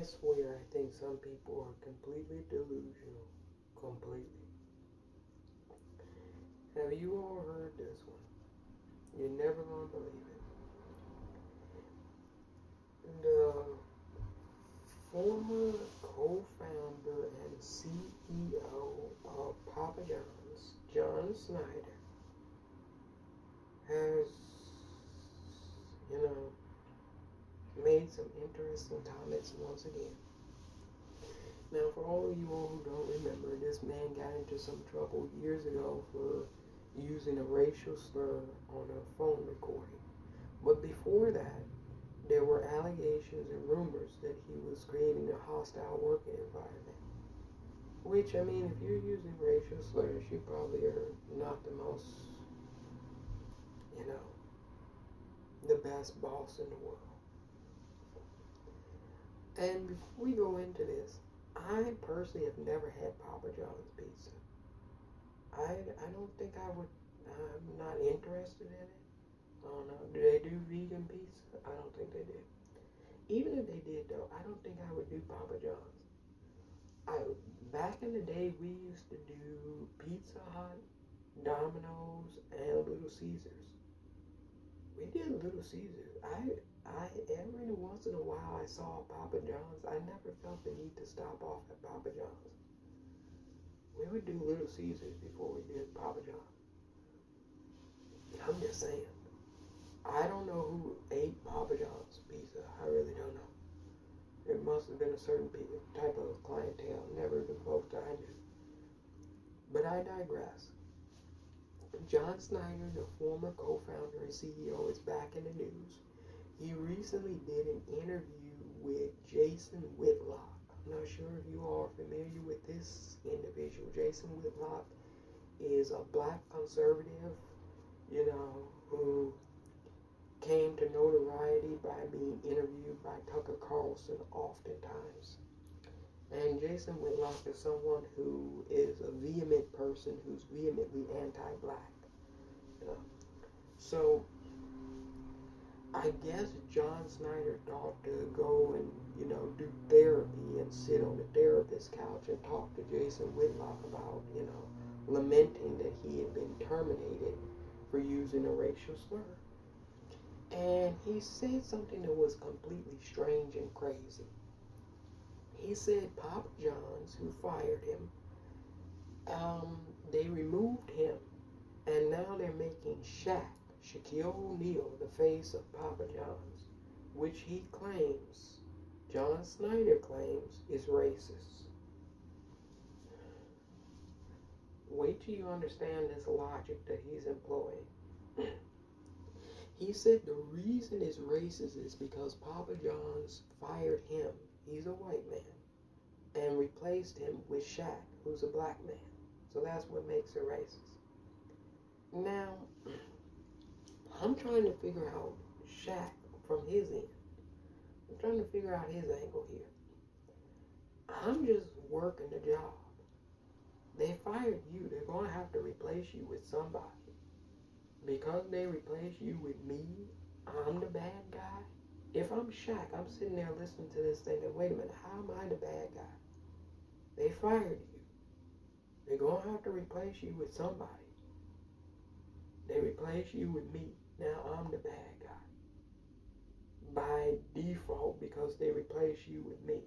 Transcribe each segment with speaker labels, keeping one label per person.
Speaker 1: swear, I think some people are completely delusional. Completely. Have you all heard this one? You're never gonna believe it. The former co-founder and CEO of Papa John's, John Snyder, has, you know, made some interesting comments once again. Now, for all of you all who don't remember, this man got into some trouble years ago for using a racial slur on a phone recording. But before that, there were allegations and rumors that he was creating a hostile working environment. Which, I mean, if you're using racial slurs, you probably are not the most, you know, the best boss in the world. And before we go into this, I personally have never had Papa John's pizza. I don't think I would, I'm not interested in it. I don't know. Do they do vegan pizza? I don't think they do. Even if they did, though, I don't think I would do Papa John's. Back in the day, we used to do Pizza Hut, Domino's, and Little Caesars. We did Little Caesars. Every once in a while I saw Papa John's. I never felt the need to stop off at Papa John's. We would do Little Caesars before we did Papa John's. I'm just saying. I don't know who ate Papa John's pizza. I really don't know. It must have been a certain type of clientele, never the folks I knew. But I digress. John Snyder, the former co-founder and CEO, is back in the news. He recently did an interview with Jason Whitlock. I'm not sure if you all are familiar with this individual. Jason Whitlock is a black conservative, you know, who came to notoriety by being interviewed by Tucker Carlson oftentimes. And Jason Whitlock is someone who is a vehement person who's vehemently anti-black. You know? So I guess John Snyder thought to go and, you know, do therapy and sit on the therapist's couch and talk to Jason Whitlock about, you know, lamenting that he had been terminated for using a racial slur. And he said something that was completely strange and crazy. He said Papa John's, who fired him, they removed him, and now they're making Shaquille O'Neal, the face of Papa John's, which he claims, John Snyder claims, is racist. Wait till you understand this logic that he's employing. He said the reason it's racist is because Papa John's fired him, he's a white man, and replaced him with Shaq, who's a black man. So that's what makes it racist. Now, I'm trying to figure out Shaq from his end. I'm trying to figure out his angle here. I'm just working the job. They fired you. They're going to have to replace you with somebody. Because they replace you with me, I'm the bad guy. If I'm Shaq, I'm sitting there listening to this thing and wait a minute, how am I the bad guy? They fired you. They're going to have to replace you with somebody. They replace you with me. Now I'm the bad guy. By default, because they replace you with me.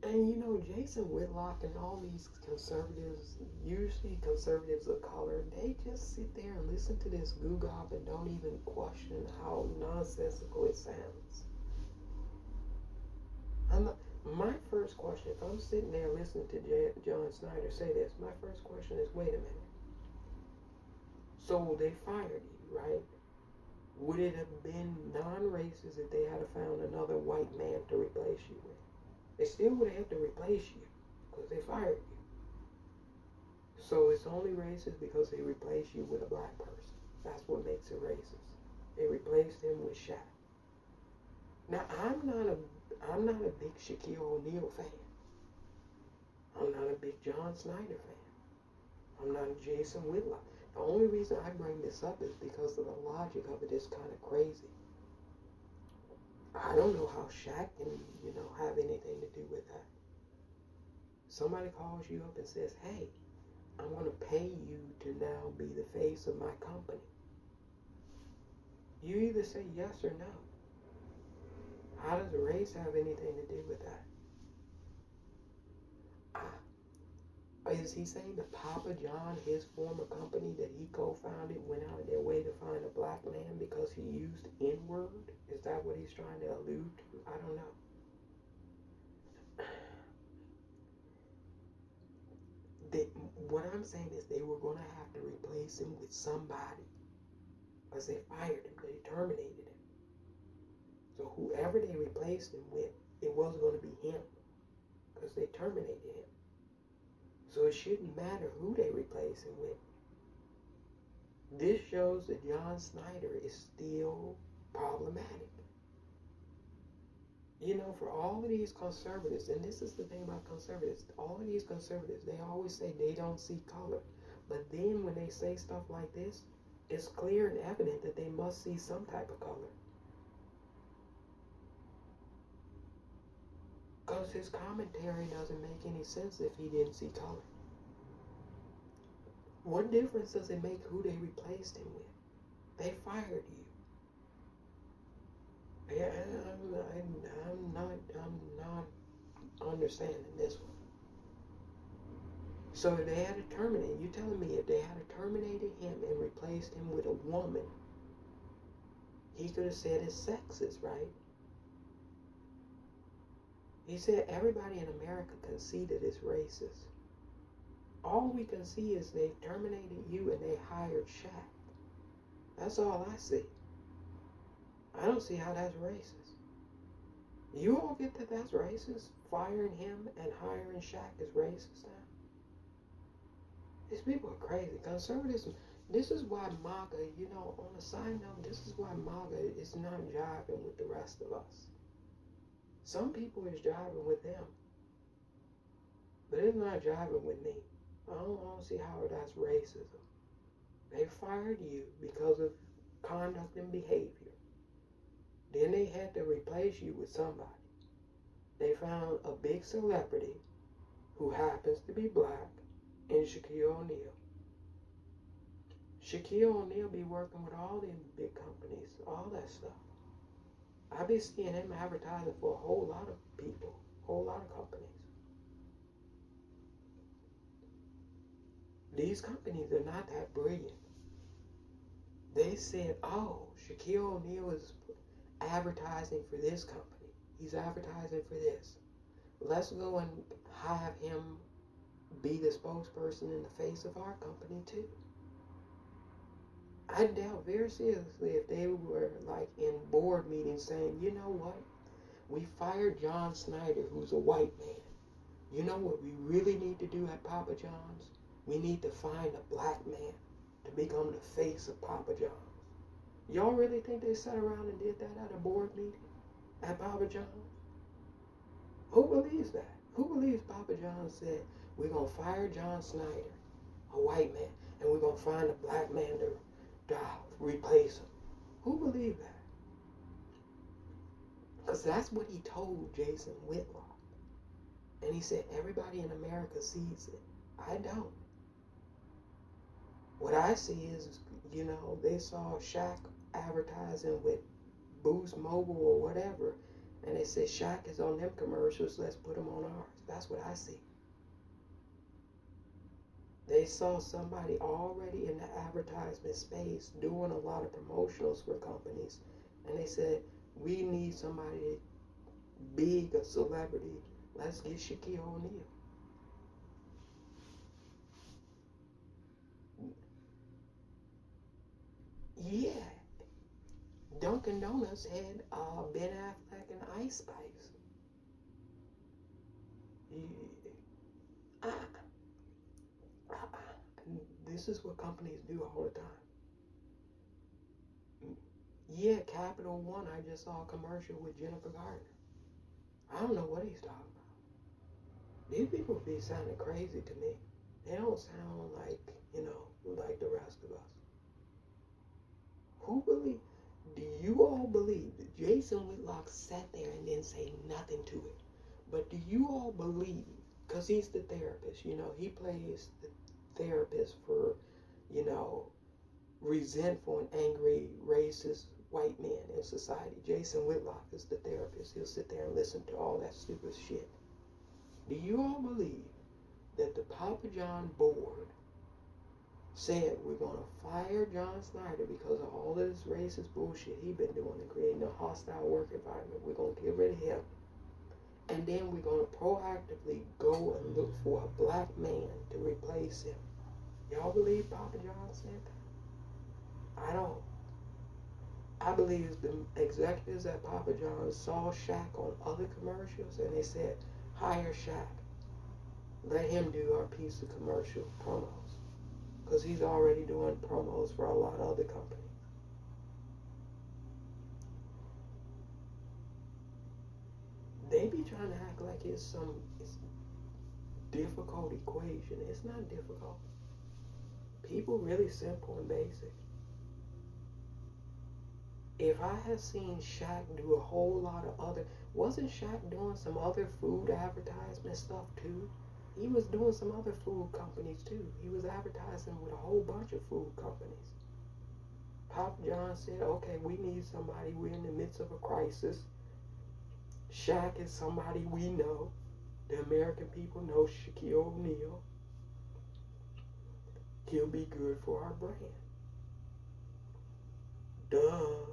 Speaker 1: And you know, Jason Whitlock and all these conservatives, usually conservatives of color, they just sit there and listen to this googop and don't even question how nonsensical it sounds. My first question, if I'm sitting there listening to John Snyder say this, my first question is, wait a minute. So they fired you, right? Would it have been non-racist if they had found another white man to replace you with? They still would have had to replace you because they fired you. So it's only racist because they replaced you with a black person. That's what makes it racist. They replaced him with Shaq. Now I'm not a big Shaquille O'Neal fan. I'm not a big John Snyder fan. I'm not a Jason Whitlock. The only reason I bring this up is because of the logic of it is kind of crazy. I don't know how Shaq can, have anything to do with that. Somebody calls you up and says, hey, I'm going to pay you to now be the face of my company. You either say yes or no. How does race have anything to do with that? Is he saying that Papa John, his former company that he co-founded, went out of their way to find a black man because he used N-word? Is that what he's trying to allude to? I don't know. What I'm saying is they were going to have to replace him with somebody because they fired him. They terminated him. So whoever they replaced him with, it wasn't going to be him because they terminated him. So it shouldn't matter who they replace him with. This shows that John Schnatter is still problematic. For all of these conservatives, and this is the thing about conservatives, all of these conservatives, they always say they don't see color. But then when they say stuff like this, it's clear and evident that they must see some type of color. Because his commentary doesn't make any sense if he didn't see color. What difference does it make who they replaced him with? They fired you. Yeah, I'm not understanding this one. So if they had to terminate, you telling me if they had to terminated him and replaced him with a woman, he could have said it's sexist, right? He said everybody in America can see that it's racist. All we can see is they terminated you and they hired Shaq. That's all I see. I don't see how that's racist. You all get that that's racist? Firing him and hiring Shaq is racist now? These people are crazy. Conservatives, this is why MAGA, on a side note, this is why MAGA is not jiving with the rest of us. Some people is jiving with them, but it's not jiving with me. I don't see how that's racism. They fired you because of conduct and behavior. Then they had to replace you with somebody. They found a big celebrity who happens to be black in Shaquille O'Neal. Shaquille O'Neal be working with all them big companies, all that stuff. I be seeing him advertising for a whole lot of people, a whole lot of companies. These companies are not that brilliant. They said, oh, Shaquille O'Neal is advertising for this company. He's advertising for this. Let's go and have him be the spokesperson in the face of our company too. I doubt very seriously if they were like in board meetings saying, you know what? We fired John Schnatter, who's a white man. You know what we really need to do at Papa John's? We need to find a black man to become the face of Papa John's. Y'all really think they sat around and did that at a board meeting at Papa John's? Who believes that? Who believes Papa John said, we're going to fire John Schnatter, a white man, and we're going to find a black man to replace him? Who believed that? Because that's what he told Jason Whitlock. And he said, everybody in America sees it. I don't. What I see is, they saw Shaq advertising with Boost Mobile or whatever, and they said, Shaq is on them commercials, let's put him on ours. That's what I see. They saw somebody already in the advertisement space doing a lot of promotionals for companies, and they said, we need somebody big, a celebrity. Let's get Shaquille O'Neal. Yeah. Dunkin' Donuts had Ben Affleck and Ice Spice. This is what companies do all the time. Yeah, Capital One, I just saw a commercial with Jennifer Gardner. I don't know what he's talking about. These people be sounding crazy to me. They don't sound like, like the rest of us. Who believe? Do you all all believe that Jason Whitlock sat there and didn't say nothing to it? But do you all believe, because he's the therapist, you know, he plays the therapist for, you know, resentful and angry, racist white men in society. Jason Whitlock is the therapist. He'll sit there and listen to all that stupid shit. Do you all believe that the Papa John board said we're going to fire John Schnatter because of all this racist bullshit he's been doing and creating a hostile work environment? We're going to get rid of him. And then we're going to proactively go and look for a black man to replace him. Y'all believe Papa John said that? I don't. I believe the executives at Papa John saw Shaq on other commercials and they said, hire Shaq. Let him do our piece of commercial promos. Because he's already doing promos for a lot of other companies. They be trying to act like it's difficult equation. It's not difficult. People really simple and basic. If I had seen Shaq do a whole lot of other, wasn't Shaq doing some other food advertisement stuff too? He was doing some other food companies too. He was advertising with a whole bunch of food companies. Papa John said, okay, we need somebody. We're in the midst of a crisis. Shaq is somebody we know. The American people know Shaquille O'Neal. He'll be good for our brand. Duh.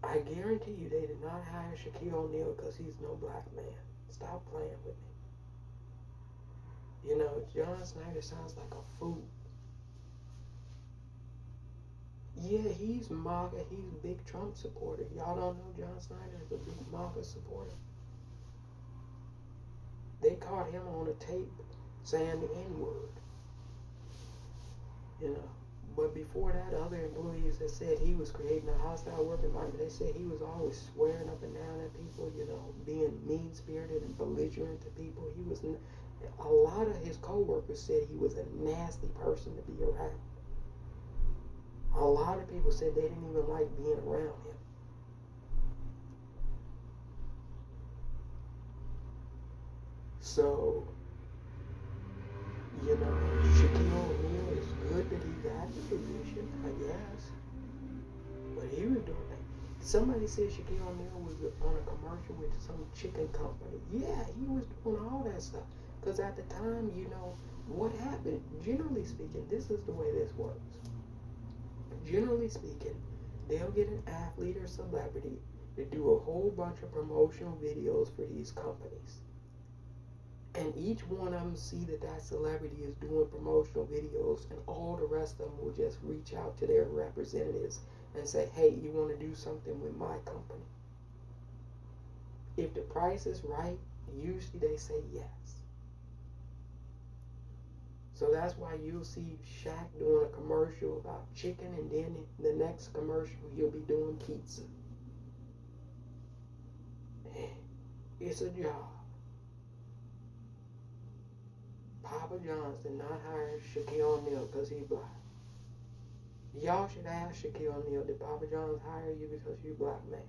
Speaker 1: I guarantee you they did not hire Shaquille O'Neal because he's no black man. Stop playing with me. You know, John Schnatter sounds like a fool. Yeah, he's MAGA. He's a big Trump supporter. Y'all don't know John Schnatter is a big MAGA supporter. They caught him on a tape saying the N-word. You know. But before that, other employees that said he was creating a hostile work environment, they said he was always swearing up and down at people, you know, being mean-spirited and belligerent to people. He was, a lot of his co-workers said he was a nasty person to be around. A lot of people said they didn't even like being around him. So, you know, Shaquille O'Neal is good that he got the position, I guess. But he was doing that. Somebody said Shaquille O'Neal was on a commercial with some chicken company. Yeah, he was doing all that stuff. Because at the time, you know, what happened, generally speaking, this is the way this works. Generally speaking, they'll get an athlete or celebrity to do a whole bunch of promotional videos for these companies. And each one of them see that that celebrity is doing promotional videos, and all the rest of them will just reach out to their representatives and say, hey, you want to do something with my company? If the price is right, usually they say yes. So that's why you'll see Shaq doing a commercial about chicken, and then the next commercial he'll be doing pizza. It's a job. Papa John's did not hire Shaquille O'Neal because he's black. Y'all should ask Shaquille O'Neal, did Papa John's hire you because you're a black man?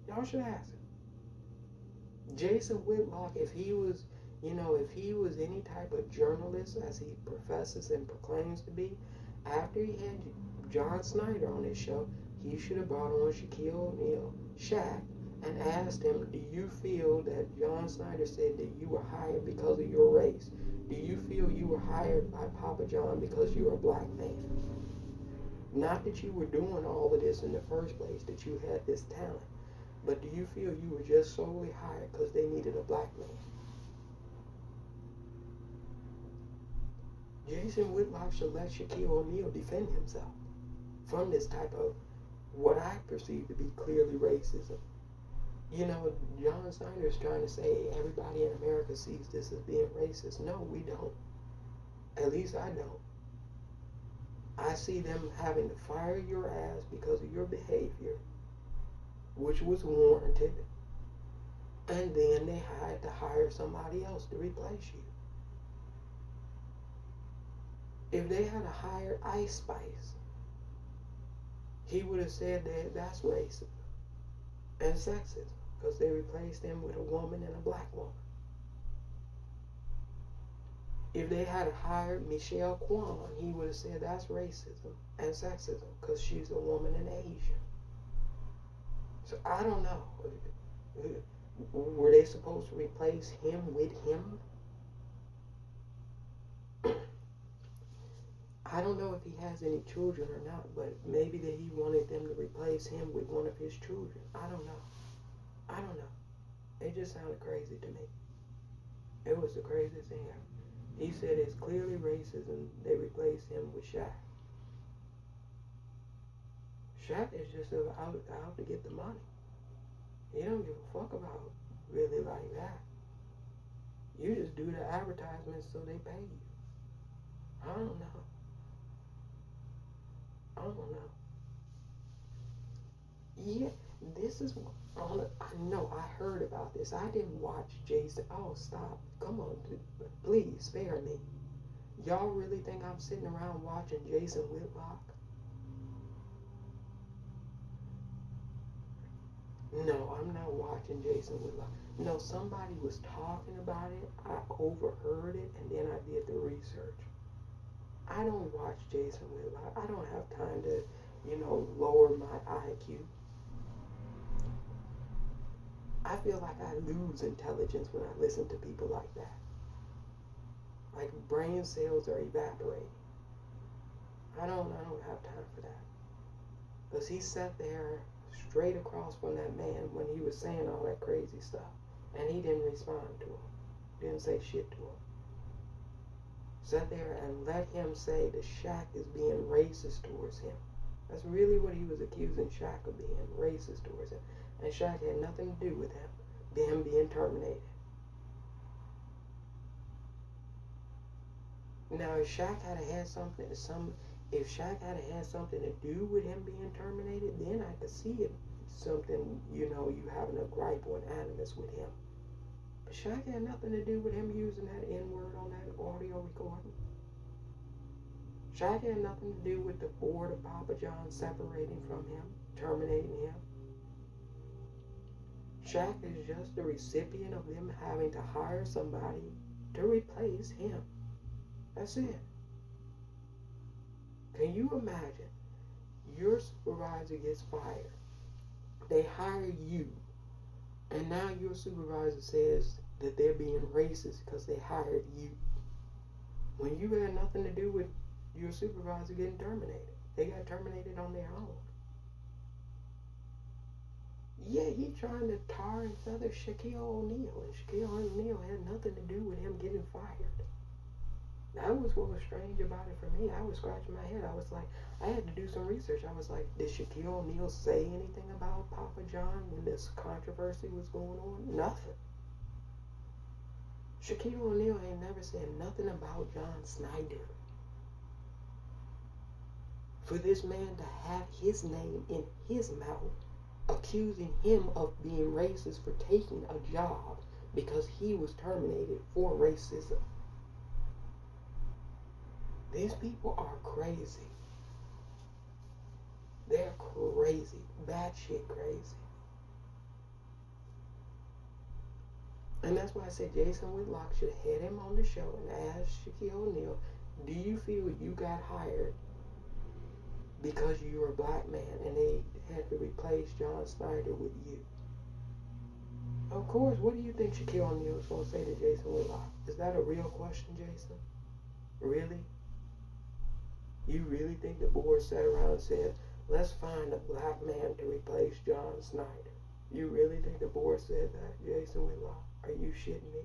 Speaker 1: Y'all should ask him. Jason Whitlock, if he was, you know, if he was any type of journalist, as he professes and proclaims to be, after he had John Schnatter on his show, he should have brought on Shaquille O'Neal, Shaq, and asked him, do you feel that John Schnatter said that you were hired because of your race? Do you feel you were hired by Papa John because you were a black man? Not that you were doing all of this in the first place, that you had this talent, but do you feel you were just solely hired because they needed a black man? Jason Whitlock should let Shaquille O'Neal defend himself from this type of what I perceive to be clearly racism. You know, John Schnatter is trying to say everybody in America sees this as being racist. No, we don't. At least I don't. I see them having to fire your ass because of your behavior, which was warranted, and then they had to hire somebody else to replace you. If they had hired Ice Spice, he would have said that that's racism and sexism because they replaced him with a woman and a black woman. If they had hired Michelle Kwan, he would have said that's racism and sexism because she's a woman and Asian. So I don't know. Were they supposed to replace him with him? I don't know if he has any children or not, but maybe that he wanted them to replace him with one of his children. I don't know. I don't know. It just sounded crazy to me. It was the craziest thing ever. He said it's clearly racism. They replaced him with Shaq. Shaq is just out to get the money. He don't give a fuck about really like that. You just do the advertisements so they pay you. I don't know. I don't know. Yeah, this is I know I heard about this. I didn't watch Jason. Oh, stop. Come on, dude. Please spare me. Y'all really think I'm sitting around watching Jason Whitlock? No, I'm not watching Jason Whitlock. No, somebody was talking about it. I overheard it, and then I did the research. I don't watch Jason Whitlock. I don't have time to, lower my IQ. I feel like I lose intelligence when I listen to people like that. Like brain cells are evaporating. I don't have time for that. Because he sat there straight across from that man when he was saying all that crazy stuff. And he didn't respond to him. Didn't say shit to him. Sat there and let him say that Shaq is being racist towards him. That's really what he was accusing Shaq of being, racist towards him. And Shaq had nothing to do with him being terminated. Now, if Shaq had had something to do with him being terminated, then I could see it something, you having a gripe or an animus with him. But Shaq had nothing to do with him using that N-word on that audio recording. Shaq had nothing to do with the board of Papa John separating from him, terminating him. Shaq is just the recipient of them having to hire somebody to replace him. That's it. Can you imagine? Your supervisor gets fired. They hire you. And now your supervisor says that they're being racist because they hired you. When you had nothing to do with your supervisor getting terminated. They got terminated on their own. Yeah, he trying to tar and feather Shaquille O'Neal. And Shaquille O'Neal had nothing to do with him getting fired. That was what was strange about it for me. I was scratching my head. I was like, I had to do some research. I was like, did Shaquille O'Neal say anything about Papa John when this controversy was going on? Nothing. Shaquille O'Neal ain't never said nothing about John Schnatter. For this man to have his name in his mouth, accusing him of being racist for taking a job because he was terminated for racism. These people are crazy. They're crazy. Batshit crazy. And that's why I said Jason Whitlock should have had him on the show and asked Shaquille O'Neal, do you feel you got hired because you're a black man and they had to replace John Schnatter with you? Of course, what do you think Shaquille O'Neal is going to say to Jason Whitlock? Is that a real question, Jason? Really? You really think the board sat around and said, let's find a black man to replace John Schnatter? You really think the board said that, Jason Whitlock? Are you shitting me?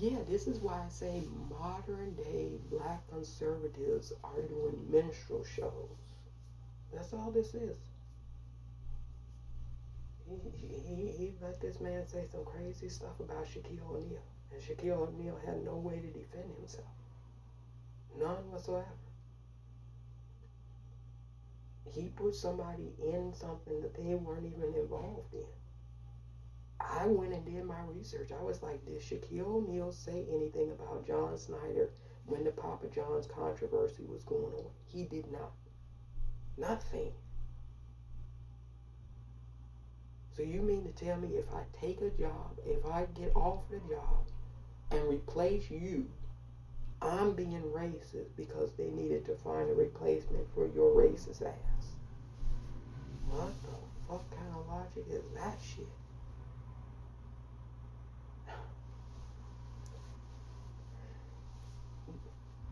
Speaker 1: Yeah, this is why I say modern day black conservatives are doing minstrel shows. That's all this is. He let this man say some crazy stuff about Shaquille O'Neal. And Shaquille O'Neal had no way to defend himself. None whatsoever. He put somebody in something that they weren't even involved in. I went and did my research. I was like, did Shaquille O'Neal say anything about John Schnatter when the Papa John's controversy was going on? He did not. Nothing. So you mean to tell me if I take a job, if I get offered a job and replace you, I'm being racist because they needed to find a replacement for your racist ass? What the fuck kind of logic is that shit?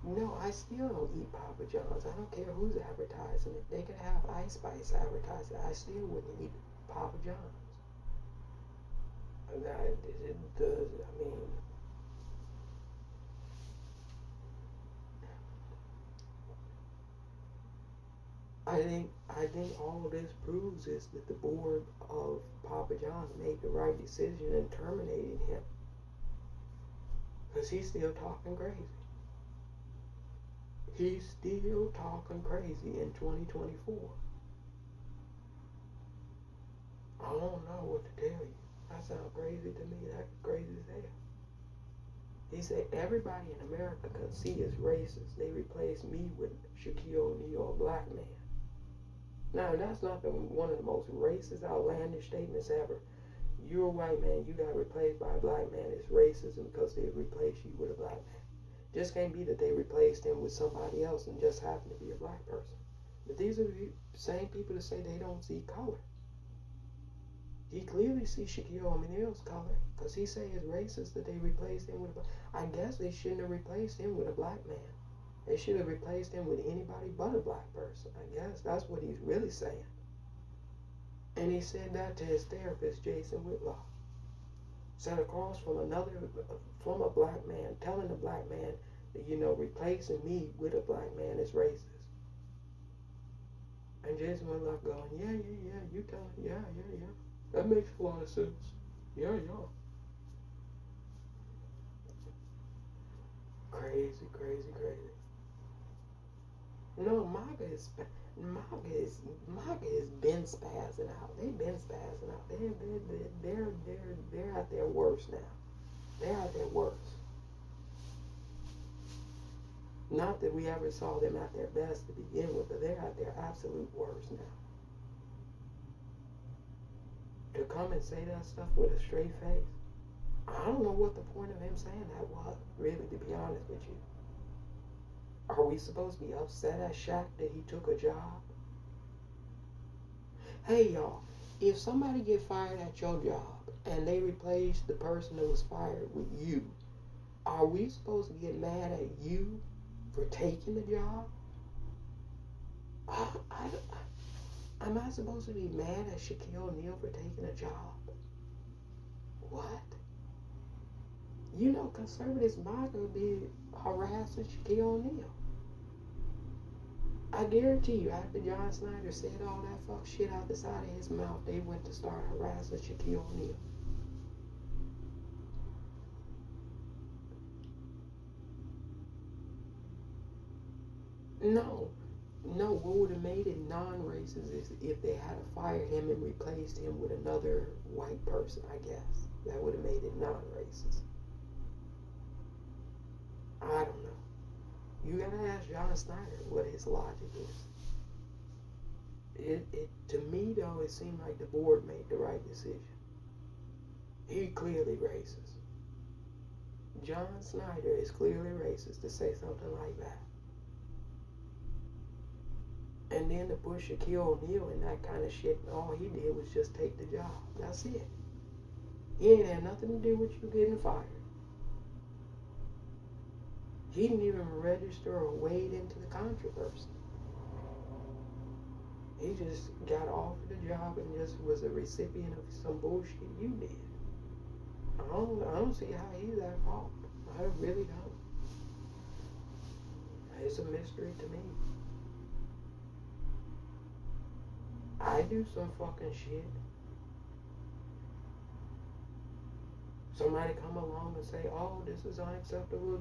Speaker 1: No, I still don't eat Papa John's. I don't care who's advertising it. They could have Ice Spice advertise it. I still wouldn't eat Papa John's. I think all this proves is that the board of Papa John's made the right decision in terminating him. Because he's still talking crazy. He's still talking crazy in 2024. I don't know what to tell you. That sounds crazy to me. That's crazy as hell. He said everybody in America can see as racist. They replaced me with Shaquille O'Neal, a black man. Now, that's not one of the most racist, outlandish statements ever. You're a white man, you got replaced by a black man. It's racism because they replaced you with a black man. Just can't be that they replaced him with somebody else and just happened to be a black person. But these are the same people that say they don't see color. He clearly sees Shaquille O'Neal's color because he say it's racist that they replaced him with a black. I guess they shouldn't have replaced him with a black man. They should have replaced him with anybody but a black person. I guess that's what he's really saying. And he said that to his therapist, Jason Whitlock. Sat across from a black man, telling the black man that, replacing me with a black man is racist. And Jason Whitlock going, yeah, you telling, yeah. That makes a lot of sense. Yeah. Crazy. No, MAGA has been spazzing out. They've been spazzing out. They're at their worst now. They're at their worst. Not that we ever saw them at their best to begin with, but they're at their absolute worst now. To come and say that stuff with a straight face, I don't know what the point of him saying that was, really, to be honest with you. Are we supposed to be upset at Shaq that he took a job? Hey, y'all, if somebody get fired at your job and they replace the person that was fired with you, are we supposed to get mad at you for taking the job? Am I supposed to be mad at Shaquille O'Neal for taking a job? What? Conservatives might be harassing Shaquille O'Neal. I guarantee you, after John Schnatter said all that fuck shit out the side of his mouth, they went to start harassing Shaquille O'Neal. No, what would have made it non-racist is if they had fired him and replaced him with another white person, I guess. That would have made it non-racist. I don't know. You gotta ask John Schnatter what his logic is. To me though, it seemed like the board made the right decision. He clearly racist. John Schnatter is clearly racist to say something like that. And then to put Shaquille O'Neal in that kind of shit, all he did was just take the job. That's it. He ain't had nothing to do with you getting fired. He didn't even register or wade into the controversy. He just got offered the job and just was a recipient of some bullshit you did. I don't see how he's at fault. I really don't. It's a mystery to me. I do some fucking shit. Somebody come along and say, oh, this is unacceptable,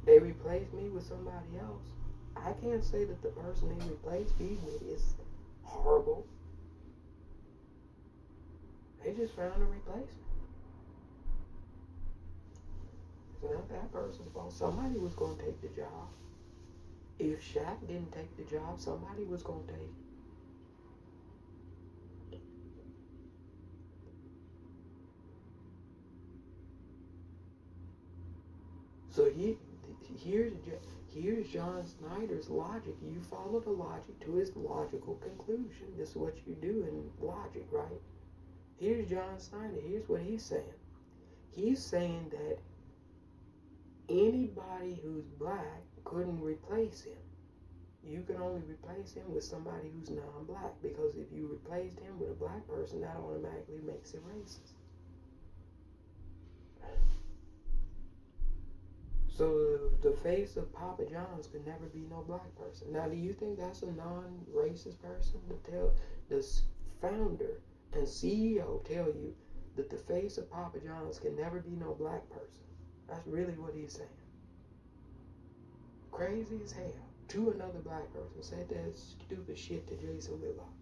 Speaker 1: They replace me with somebody else. I can't say that the person they replaced me with is horrible. They just found a replacement. It's not that person's fault. Somebody was going to take the job. If Shaq didn't take the job, somebody was going to take it. So here's John Snyder's logic. You follow the logic to its logical conclusion. This is what you do in logic, right? Here's John Snyder. Here's what he's saying. He's saying that anybody who's black couldn't replace him. You can only replace him with somebody who's non-black, because if you replaced him with a black person, that automatically makes it racist. So the face of Papa John's could never be no black person. Now, do you think that's a non-racist person to tell the founder and CEO tell you that the face of Papa John's can never be no black person? That's really what he's saying. Crazy as hell. To another black person said that stupid shit to Jason Whitlock,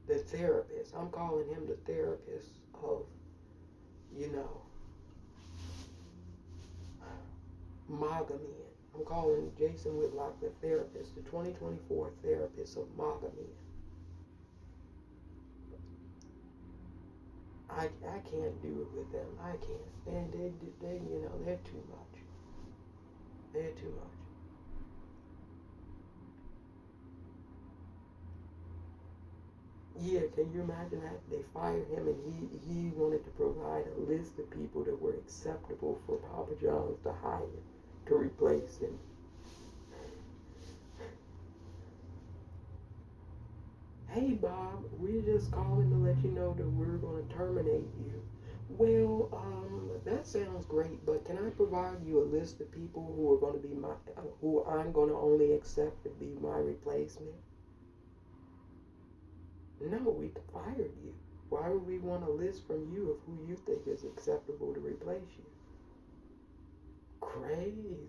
Speaker 1: the therapist. I'm calling him the therapist of, MAGA men. I'm calling Jason Whitlock the therapist, the 2024 therapist of MAGA men. I can't do it with them. I can't. And they're too much. They're too much. Yeah, can you imagine that? They fired him and he wanted to provide a list of people that were acceptable for Papa John's to hire to replace him. Hey Bob, we're just calling to let you know that we're going to terminate you. Well, that sounds great, but can I provide you a list of people who are going to be who I'm going to only accept to be my replacement? No, we fired you. Why would we want a list from you of who you think is acceptable to replace you? Crazy.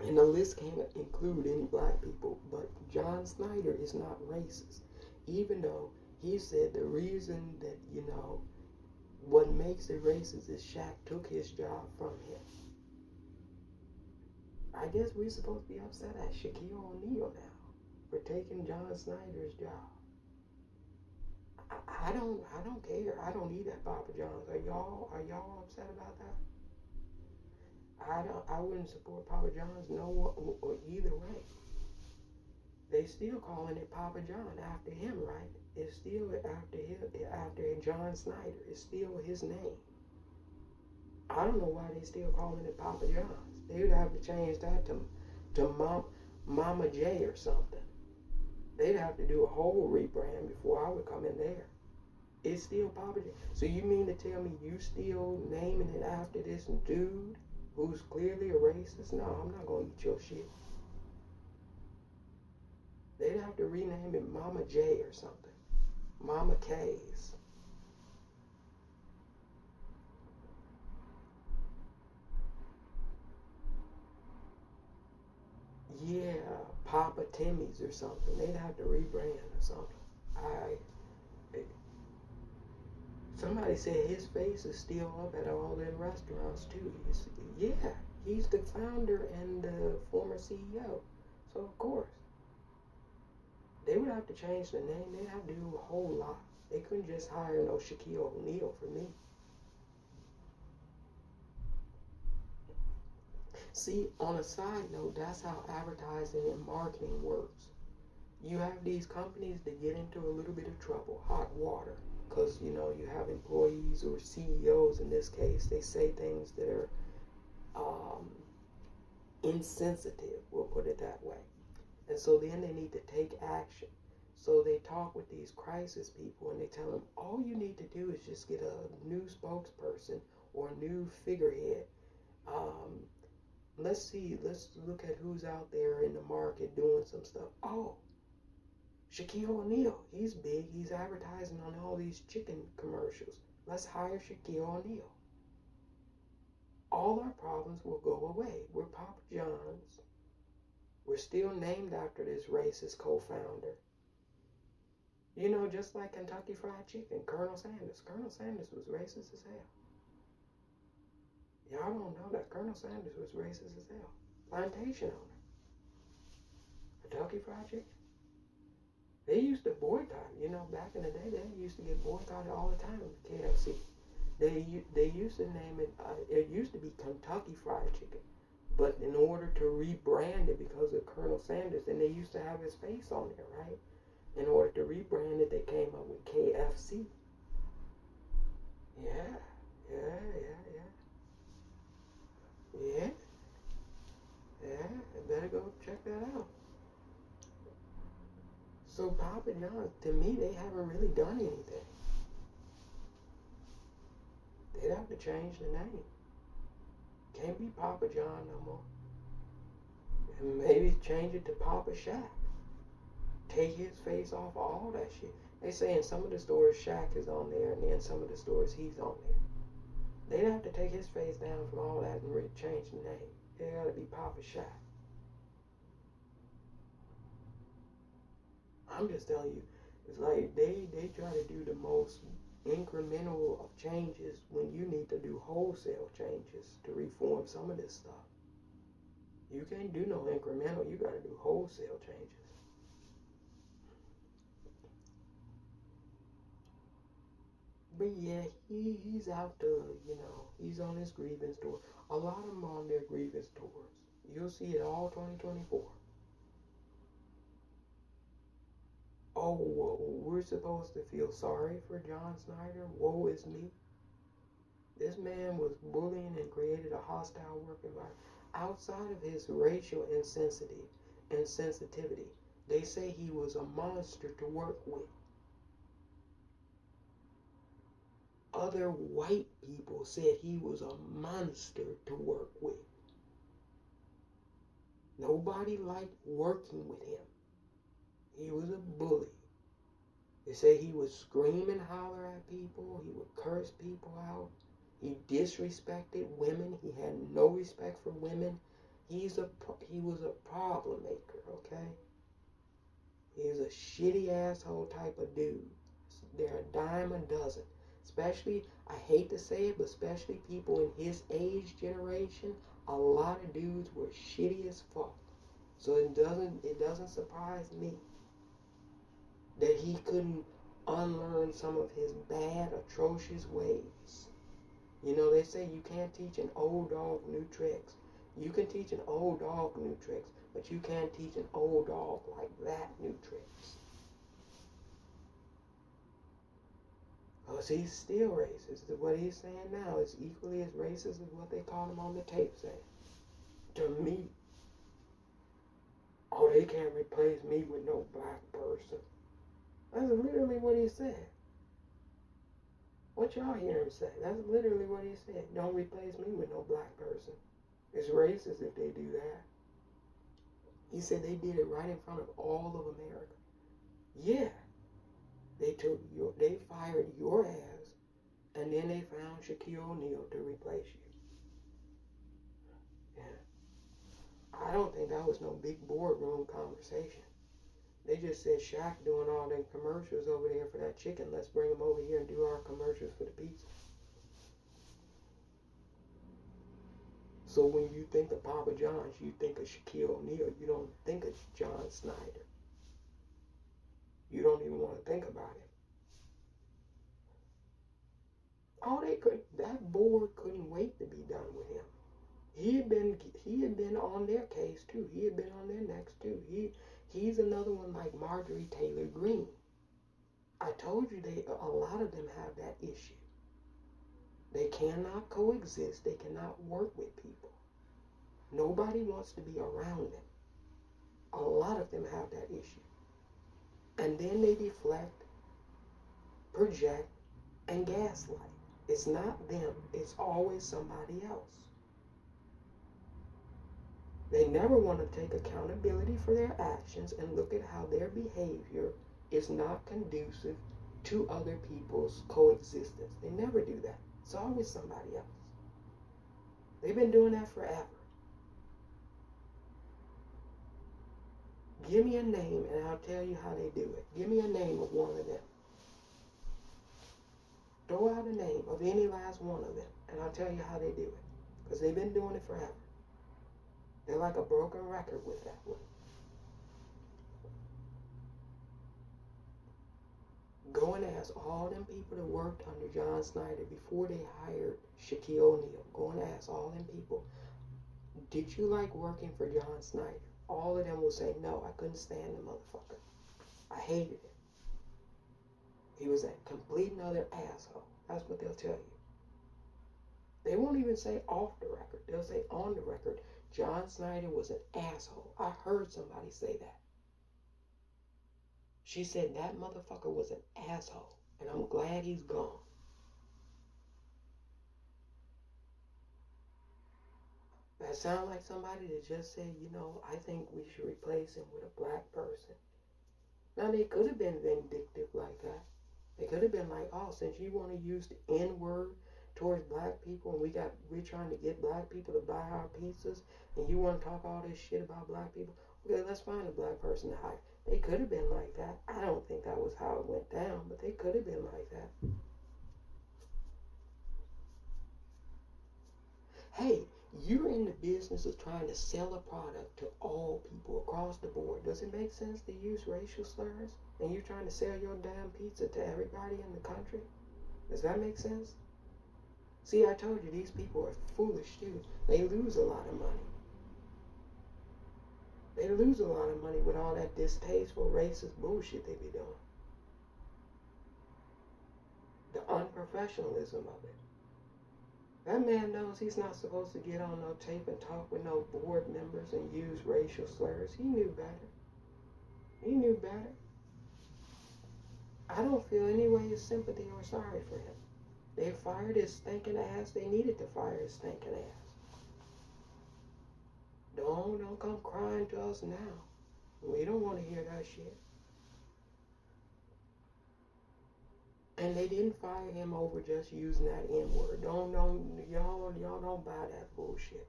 Speaker 1: And the list can't include any black people, but John Snyder is not racist. Even though he said the reason that, what makes it racist is Shaq took his job from him. I guess we're supposed to be upset at Shaquille O'Neal now for taking John Snyder's job. I don't care. I don't need that Papa John's. Are y'all upset about that? I wouldn't support Papa John's or either way. They still calling it Papa John after him, right? It's still after John Snyder. It's still his name. I don't know why they still calling it Papa John's. They would have to change that to Mama J or something. They'd have to do a whole rebrand before I would come in there. It's still Papa J. So you mean to tell me you still naming it after this dude who's clearly a racist? No, I'm not going to eat your shit. They'd have to rename it Mama J or something. Mama K's. Yeah, Papa Timmy's or something. They'd have to rebrand or something. Somebody said his face is still up at all them restaurants too. He's the founder and the former CEO. So of course, they would have to change the name. They'd have to do a whole lot. They couldn't just hire no Shaquille O'Neal for me. See, on a side note, that's how advertising and marketing works. You have these companies that get into a little bit of trouble, hot water, because, you have employees or CEOs in this case, they say things that are insensitive, we'll put it that way. And so then they need to take action. So they talk with these crisis people and they tell them, all you need to do is just get a new spokesperson or a new figurehead. Let's look at who's out there in the market doing some stuff. Oh, Shaquille O'Neal, he's big. He's advertising on all these chicken commercials. Let's hire Shaquille O'Neal. All our problems will go away. We're Papa John's. We're still named after this racist co-founder. You know, just like Kentucky Fried Chicken, Colonel Sanders. Colonel Sanders was racist as hell. Y'all don't know that Colonel Sanders was racist as hell. Plantation owner. Kentucky Fried Chicken. They used to boycott. You know, back in the day, they used to get boycotted all the time with KFC. They used to name it, it used to be Kentucky Fried Chicken. But in order to rebrand it because of Colonel Sanders, and they used to have his face on there, right? In order to rebrand it, they came up with KFC. Yeah. I better go check that out. So Papa John's, to me, they haven't really done anything. They'd have to change the name. Can't be Papa John no more. And maybe change it to Papa Shaq. Take his face off all that shit. They say in some of the stores Shaq is on there, and then some of the stores he's on there. They'd have to take his face down from all that and change the name. It gotta be Papa Shaq. I'm just telling you, it's like they try to do the most incremental of changes when you need to do wholesale changes to reform some of this stuff. You can't do no incremental, you gotta do wholesale changes. But yeah, he's out to, you know, he's on his grievance tour. A lot of them on their grievance tours. You'll see it all 2024. Oh, we're supposed to feel sorry for John Schnatter? Woe is me. This man was bullying and created a hostile work environment. Outside of his racial insensitivity, they say he was a monster to work with. Other white people said he was a monster to work with. Nobody liked working with him. He was a bully. They say he would scream and holler at people. He would curse people out. He disrespected women. He had no respect for women. He was a problem maker, okay? He was a shitty asshole type of dude. They're a dime a dozen. Especially, I hate to say it, but especially people in his age generation, a lot of dudes were shitty as fuck. So it doesn't surprise me that he couldn't unlearn some of his bad, atrocious ways. You know, they say you can't teach an old dog new tricks. You can teach an old dog new tricks, but you can't teach an old dog like that new tricks. Because he's still racist. What he's saying now is equally as racist as what they called him on the tape saying. To me. Oh, they can't replace me with no black person. That's literally what he said. What y'all hear him say? That's literally what he said. Don't replace me with no black person. It's racist if they do that. He said they did it right in front of all of America. Yeah. They fired your ass, and then they found Shaquille O'Neal to replace you. Yeah. I don't think that was no big boardroom conversation. They just said, Shaq doing all them commercials over there for that chicken. Let's bring him over here and do our commercials for the pizza. So when you think of Papa John's, you think of Shaquille O'Neal. You don't think of John Schnatter. You don't even want to think about it. Oh, that board couldn't wait to be done with him. He had been on their case too. He had been on their necks too. He's another one like Marjorie Taylor Greene. I told you a lot of them have that issue. They cannot coexist. They cannot work with people. Nobody wants to be around them. A lot of them have that issue. And then they deflect, project, and gaslight. It's not them. It's always somebody else. They never want to take accountability for their actions and look at how their behavior is not conducive to other people's coexistence. They never do that. It's always somebody else. They've been doing that forever. Give me a name and I'll tell you how they do it. Give me a name of one of them. Throw out a name of any last one of them and I'll tell you how they do it. Because they've been doing it forever. They're like a broken record with that one. Go and ask all them people that worked under John Schnatter before they hired Shaquille O'Neal. Go and ask all them people, did you like working for John Schnatter? All of them will say, no, I couldn't stand the motherfucker. I hated him. He was a complete another asshole. That's what they'll tell you. They won't even say off the record. They'll say on the record, John Schnatter was an asshole. I heard somebody say that. She said that motherfucker was an asshole, and I'm glad he's gone. That sounds like somebody that just said, you know, I think we should replace him with a black person. Now, they could have been vindictive like that. They could have been like, oh, since you want to use the N-word towards black people, and we're trying to get black people to buy our pizzas, and you want to talk all this shit about black people, okay, let's find a black person to hire. They could have been like that. I don't think that was how it went down, but they could have been like that. Hey, you're in the business of trying to sell a product to all people across the board. Does it make sense to use racial slurs? And you're trying to sell your damn pizza to everybody in the country? Does that make sense? See, I told you, these people are foolish too. They lose a lot of money. They lose a lot of money with all that distasteful, racist bullshit they be doing. The unprofessionalism of it. That man knows he's not supposed to get on no tape and talk with no board members and use racial slurs. He knew better. He knew better. I don't feel any way of sympathy or sorry for him. They fired his stinking ass. They needed to fire his stinking ass. Don't come crying to us now. We don't want to hear that shit. And they didn't fire him over just using that N-word. Y'all don't buy that bullshit.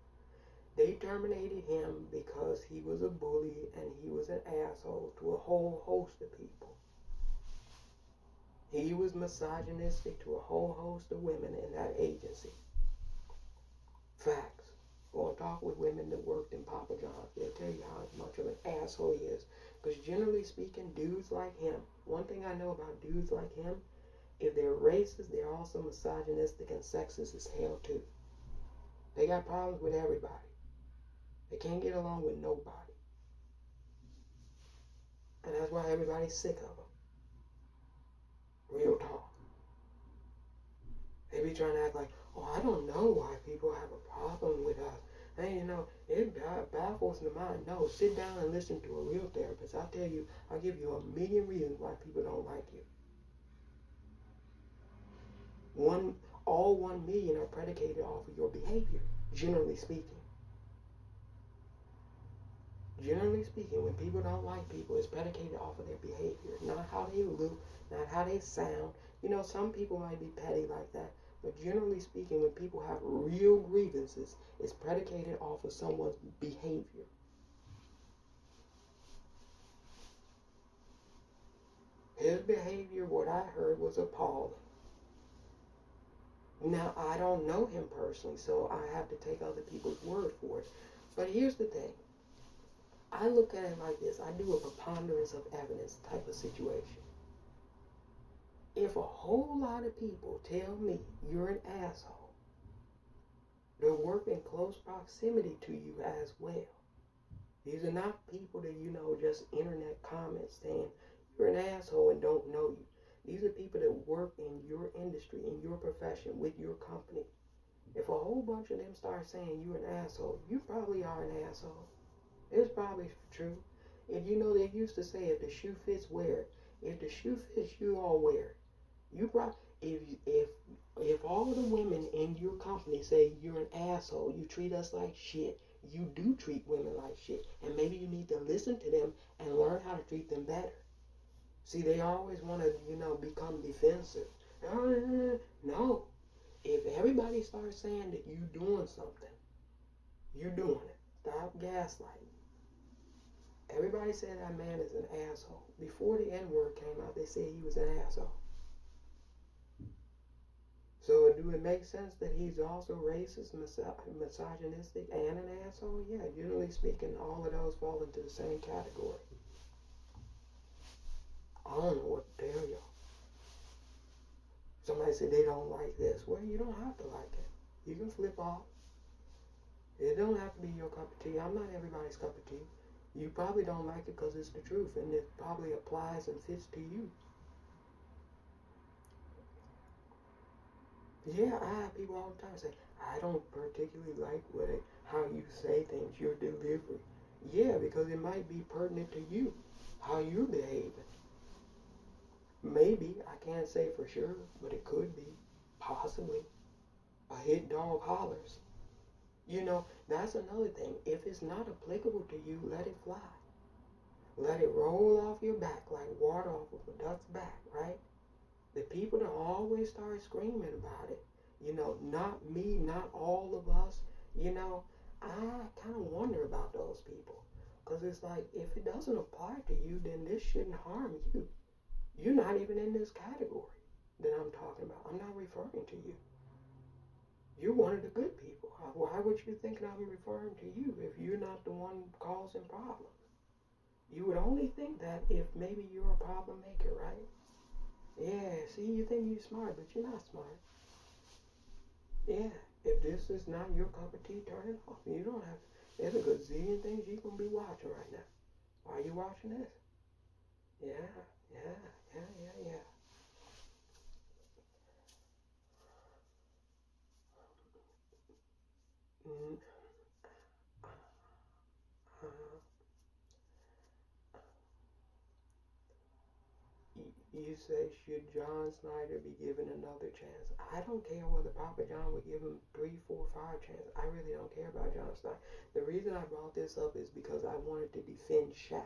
Speaker 1: They terminated him because he was a bully and he was an asshole to a whole host of people. He was misogynistic to a whole host of women in that agency. Facts. Go and talk with women that worked in Papa John's. They'll tell you how much of an asshole he is. Because generally speaking, dudes like him, one thing I know about dudes like him, if they're racist, they're also misogynistic and sexist as hell too. They got problems with everybody. They can't get along with nobody. And that's why everybody's sick of them. Real talk. They be trying to act like, oh, I don't know why people have a problem with us. And you know, it baffles the mind. No, sit down and listen to a real therapist. I'll tell you, I'll give you a million reasons why people don't like you. All 1 million are predicated off of your behavior, generally speaking. Generally speaking, when people don't like people, it's predicated off of their behavior, not how they look, not how they sound. You know, some people might be petty like that, but generally speaking, when people have real grievances, it's predicated off of someone's behavior. His behavior, what I heard, was appalling. Now, I don't know him personally, so I have to take other people's word for it. But here's the thing. I look at it like this. I do a preponderance of evidence type of situation. If a whole lot of people tell me you're an asshole, they'll work in close proximity to you as well. These are not people that, you know, just internet comments saying you're an asshole and don't know you. These are people that work in your industry, in your profession, with your company. If a whole bunch of them start saying you're an asshole, you probably are an asshole. It's probably true. And you know, they used to say, if the shoe fits, wear it. If the shoe fits you, all wear it. You probably, if all the women in your company say you're an asshole, you treat us like shit, you do treat women like shit. And maybe you need to listen to them and learn how to treat them better. See, they always want to, you know, become defensive. No. If everybody starts saying that you're doing something, you're doing it. Stop gaslighting. Everybody said that man is an asshole. Before the N-word came out, they said he was an asshole. So do it make sense that he's also racist, misogynistic, and an asshole? Yeah, generally speaking, all of those fall into the same category. I don't know what to tell y'all. Somebody said they don't like this. Well, you don't have to like it. You can flip off. It don't have to be your cup of tea. I'm not everybody's cup of tea. You probably don't like it because it's the truth, and it probably applies and fits to you. Yeah, I have people all the time say, I don't particularly like how you say things, your delivery. Yeah, because it might be pertinent to you, how you're behaving. Maybe, I can't say for sure, but it could be, possibly. A hit dog hollers. You know, that's another thing. If it's not applicable to you, let it fly. Let it roll off your back like water off of a duck's back, right? The people that always start screaming about it, you know, not me, not all of us, you know, I kind of wonder about those people. Because it's like, if it doesn't apply to you, then this shouldn't harm you. You're not even in this category that I'm talking about. I'm not referring to you. You're one of the good people. Why would you think that I'm referring to you if you're not the one causing problems? You would only think that if maybe you're a problem maker, right? Yeah, see, you think you're smart, but you're not smart. Yeah, if this is not your cup of tea, turn it off. You don't have, there's a gazillion things you can be watching right now. Why are you watching this? Yeah. Mm, you say, should John Schnatter be given another chance? I don't care whether Papa John would give him 3, 4, 5 chances. I really don't care about John Schnatter. The reason I brought this up is because I wanted to defend Shaq.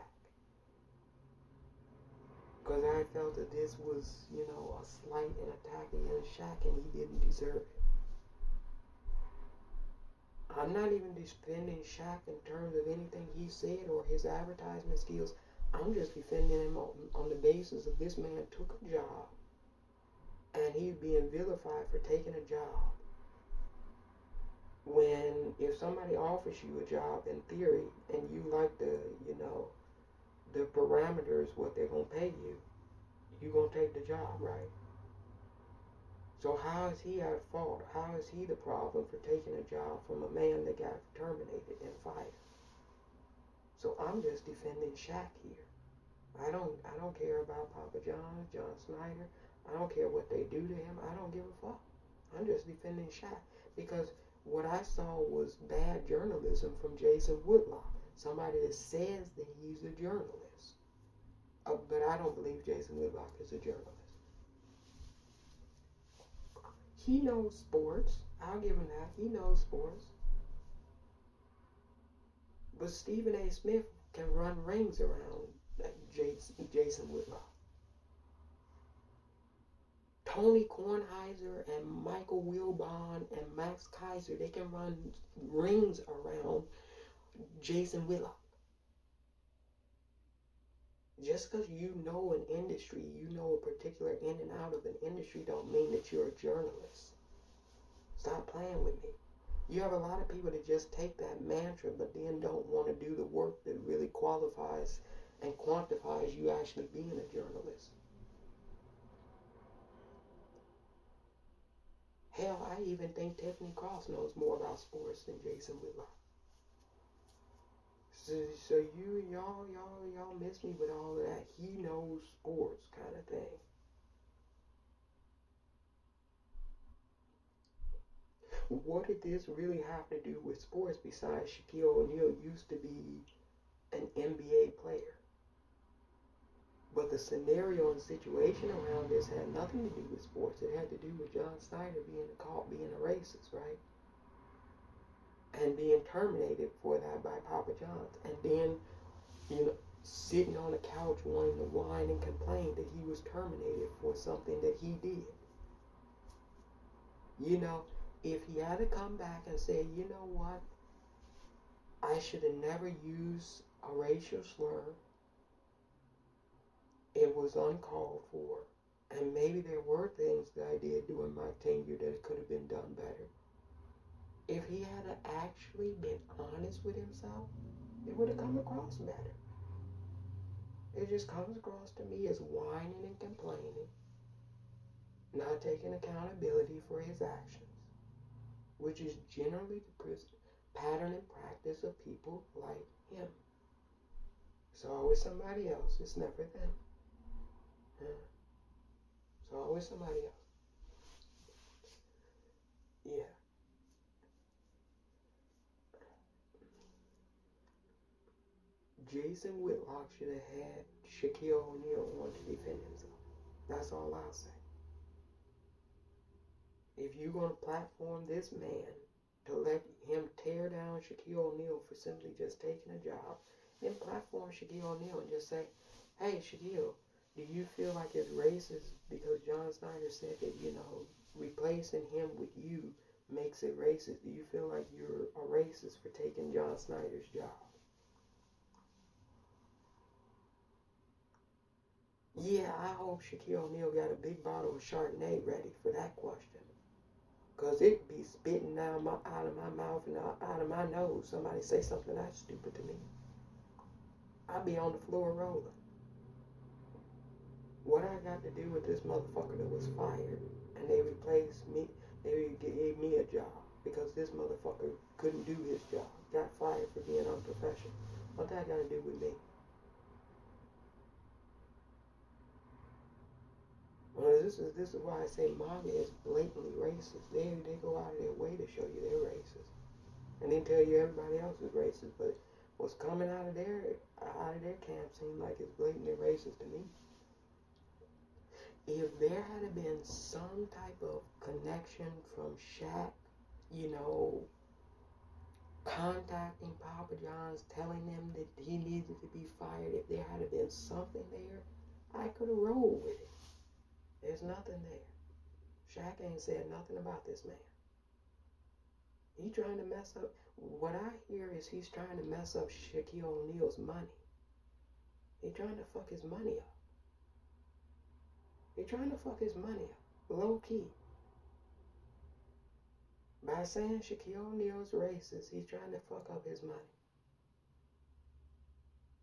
Speaker 1: Because I felt that this was, you know, a slight and attack against Shaq, and he didn't deserve it. I'm not even defending Shaq in terms of anything he said or his advertisement skills. I'm just defending him on the basis of this man took a job and he's being vilified for taking a job. When if somebody offers you a job in theory and you like the, you know, the parameters, what they're going to pay you, you're going to take the job, right? So how is he at fault? How is he the problem for taking a job from a man that got terminated and fired? So I'm just defending Shaq here. I don't care about Papa John, John Schnatter. I don't care what they do to him. I don't give a fuck. I'm just defending Shaq because what I saw was bad journalism from Jason Whitlock, somebody that says that he's a journalist. But I don't believe Jason Whitlock is a journalist. He knows sports. I'll give him that. He knows sports. But Stephen A. Smith can run rings around Jason Whitlock. Tony Kornheiser and Michael Wilbon and Max Kaiser, they can run rings around Jason Whitlock. Just because you know an industry, you know a particular in and out of an industry, don't mean that you're a journalist. Stop playing with me. You have a lot of people that just take that mantra but then don't want to do the work that really qualifies and quantifies you actually being a journalist. Hell, I even think Tiffany Cross knows more about sports than Jason Whitlock. So y'all miss me with all of that. He knows sports kind of thing. What did this really have to do with sports besides Shaquille O'Neal used to be an NBA player? But the scenario and situation around this had nothing to do with sports. It had to do with John Schnatter being caught being a racist, right? And being terminated for that by Papa John's. And then, you know, sitting on the couch wanting to whine and complain that he was terminated for something that he did. You know, if he had to come back and say, you know what, I should have never used a racial slur. It was uncalled for. And maybe there were things that I did during my tenure that could have been done better. If he had actually been honest with himself, it would have come across better. It just comes across to me as whining and complaining, not taking accountability for his actions, which is generally the pattern and practice of people like him. It's always somebody else. It's never them. It's always somebody else. Yeah. Jason Whitlock should have had Shaquille O'Neal on to defend himself. That's all I'll say. If you're going to platform this man to let him tear down Shaquille O'Neal for simply just taking a job, then platform Shaquille O'Neal and just say, hey, Shaquille, do you feel like it's racist because John Snyder said that, replacing him with you makes it racist? Do you feel like you're a racist for taking John Snyder's job? Yeah, I hope Shaquille O'Neal got a big bottle of Chardonnay ready for that question. Because it be spitting out of my mouth and out of my nose. Somebody say something that's stupid to me. I'd be on the floor rolling. What I got to do with this motherfucker that was fired and they replaced me, they gave me a job because this motherfucker couldn't do his job. Got fired for being unprofessional. What that got to do with me? Well, this is why I say MAGA is blatantly racist. They go out of their way to show you they're racist, and then tell you everybody else is racist. But what's coming out of their camp seems like it's blatantly racist to me. If there had been some type of connection from Shaq, contacting Papa John's, telling them that he needed to be fired, if there had been something there, I could have rolled with it. There's nothing there. Shaq ain't said nothing about this man. He trying to mess up. What I hear is he's trying to mess up Shaquille O'Neal's money. He trying to fuck his money up. He trying to fuck his money up. Low key. By saying Shaquille O'Neal's racist, he's trying to fuck up his money.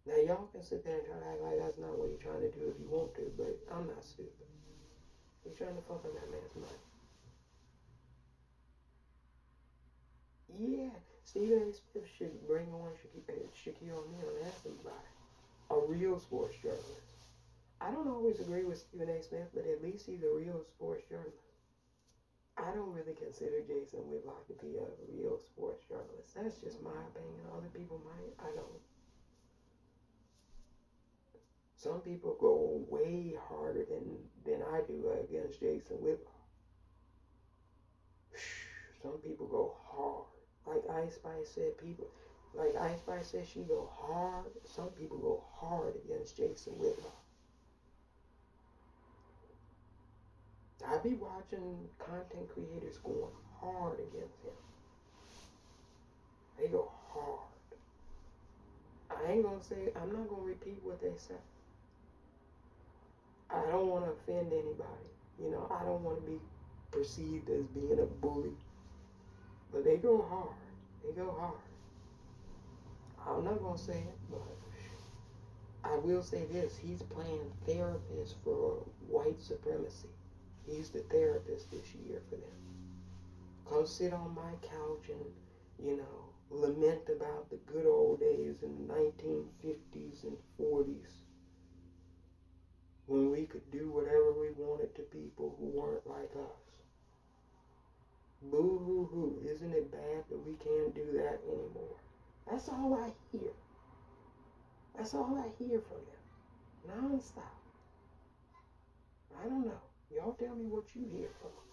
Speaker 1: Now y'all can sit there and try to act like that's not what he's trying to do if you want to, but I'm not stupid. He's trying to fuck up that man's money. Yeah, Stephen A. Smith should bring on Shaquille O'Neal and ask him about it. A real sports journalist. I don't always agree with Stephen A. Smith, but at least he's a real sports journalist. I don't really consider Jason Whitlock to be a real sports journalist. That's just my opinion. Other people might. I don't. Some people go way harder than I do against Jason Whitlock. Some people go hard. Like Ice Spice said, she go hard. Some people go hard against Jason Whitlock. I be watching content creators going hard against him. They go hard. I'm not gonna repeat what they say. I don't want to offend anybody. I don't want to be perceived as being a bully. But they go hard. They go hard. I'm not going to say it, but I will say this. He's playing therapist for white supremacy. He's the therapist this year for them. Come sit on my couch and, lament about the good old days in the 1950s and 40s. When we could do whatever we wanted to people who weren't like us. Boo-hoo-hoo. Isn't it bad that we can't do that anymore? That's all I hear. That's all I hear from them. Non-stop. I don't know. Y'all tell me what you hear from them.